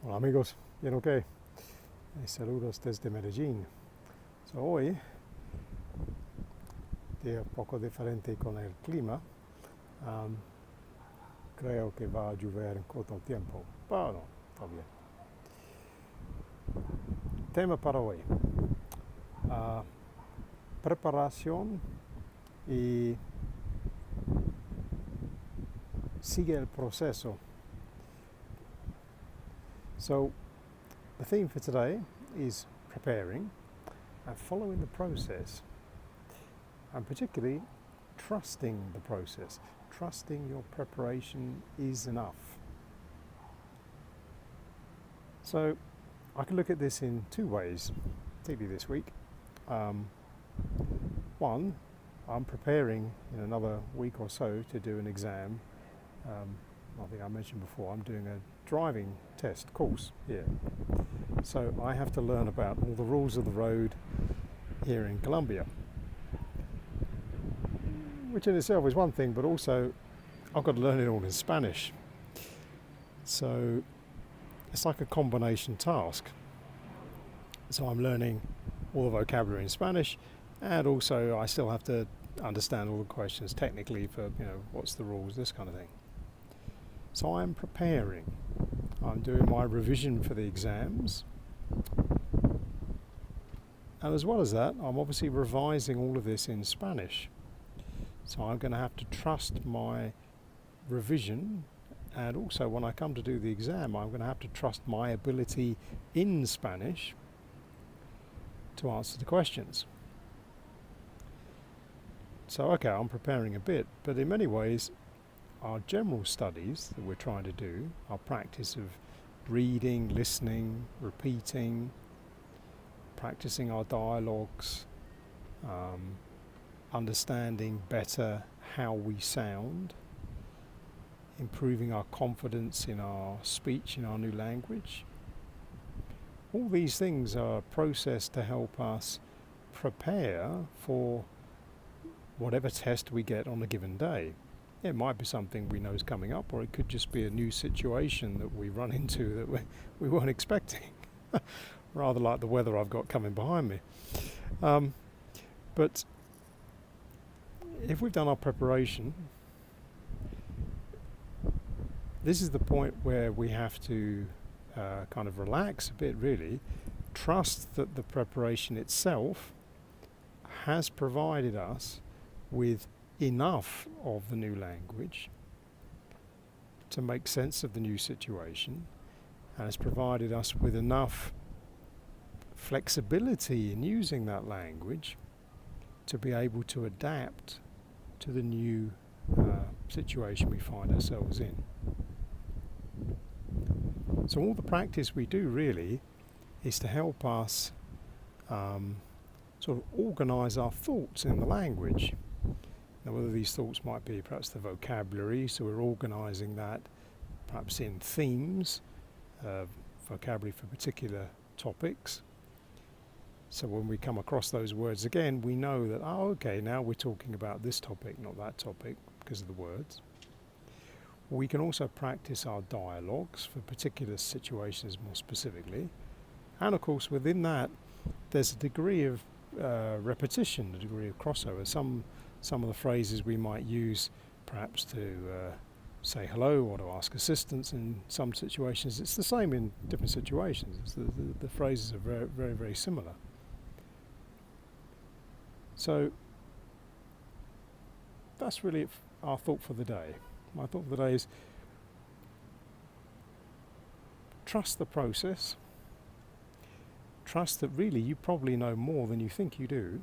Hola amigos, bien ok. Saludos desde Medellín. Hoy, día un poco diferente con el clima. Um, Creo que va a llover en corto tiempo. Bueno, está bien. Tema para hoy. Uh, Preparación y sigue el proceso. So, the theme for today is preparing and following the process, and particularly trusting the process. Trusting your preparation is enough. So, I can look at this in two ways, particularly this week. One, I'm preparing in another week or so to do an exam. I think I mentioned before, I'm doing a driving test course here. So I have to learn about all the rules of the road here in Colombia, which in itself is one thing, but also I've got to learn it all in Spanish. So it's like a combination task. So I'm learning all the vocabulary in Spanish, and also I still have to understand all the questions technically for, what's the rules, this kind of thing. So I'm preparing. I'm doing my revision for the exams. And as well as that, I'm obviously revising all of this in Spanish. So I'm going to have to trust my revision, and also when I come to do the exam, I'm going to have to trust my ability in Spanish to answer the questions. So, okay, I'm preparing a bit, but in many ways, our general studies that we're trying to do, our practice of reading, listening, repeating, practicing our dialogues, understanding better how we sound, improving our confidence in our speech, in our new language. All these things are a process to help us prepare for whatever test we get on a given day. It might be something we know is coming up, or it could just be a new situation that we run into that we weren't expecting. Rather like the weather I've got coming behind me. But if we've done our preparation, this is the point where we have to kind of relax a bit, really. Trust that the preparation itself has provided us with enough of the new language to make sense of the new situation, and has provided us with enough flexibility in using that language to be able to adapt to the new situation we find ourselves in. So all the practice we do really is to help us sort of organise our thoughts in the language. Now, whether these thoughts might be perhaps the vocabulary, so we're organising that perhaps in themes, vocabulary for particular topics. So when we come across those words again, we know that, okay, now we're talking about this topic, not that topic, because of the words. We can also practice our dialogues for particular situations more specifically. And of course, within that, there's a degree of repetition, a degree of crossover. Some of the phrases we might use perhaps to say hello or to ask assistance in some situations. It's the same in different situations. The phrases are very, very, very similar. So that's really our thought for the day. My thought for the day is trust the process. Trust that really you probably know more than you think you do.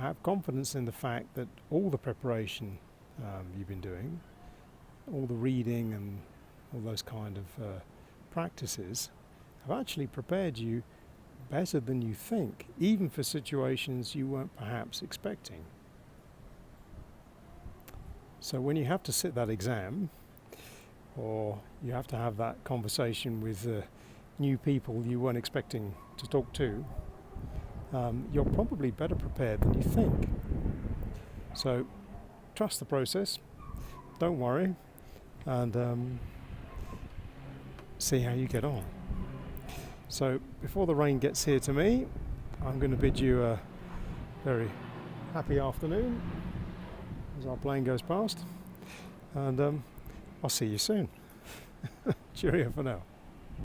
Have confidence in the fact that all the preparation you've been doing, all the reading and all those kind of practices have actually prepared you better than you think, even for situations you weren't perhaps expecting. So when you have to sit that exam, or you have to have that conversation with new people you weren't expecting to talk to, you're probably better prepared than you think. So trust the process, don't worry, and see how you get on. So before the rain gets here to me, I'm going to bid you a very happy afternoon as our plane goes past, and I'll see you soon. Cheerio for now.